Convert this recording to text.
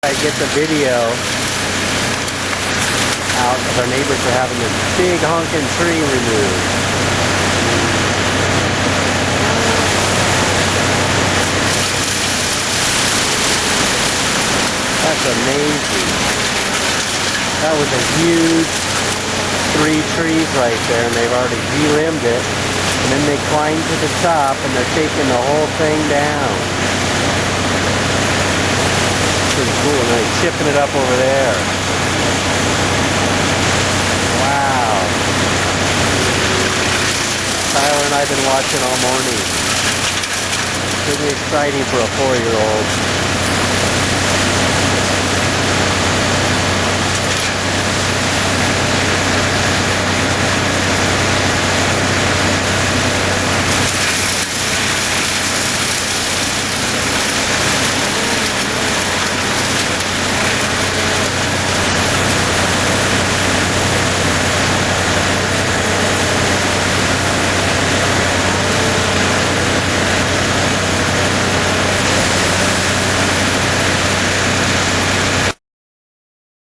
I get the video out of our neighbors are having this big honking tree removed. That's amazing. That was a huge 3 trees right there, and they've already de-limbed it. And then they climb to the top and they're taking the whole thing down. Pretty cool, and they're chipping it up over there. Wow. Tyler and I have been watching all morning. Pretty exciting for a 4-year-old.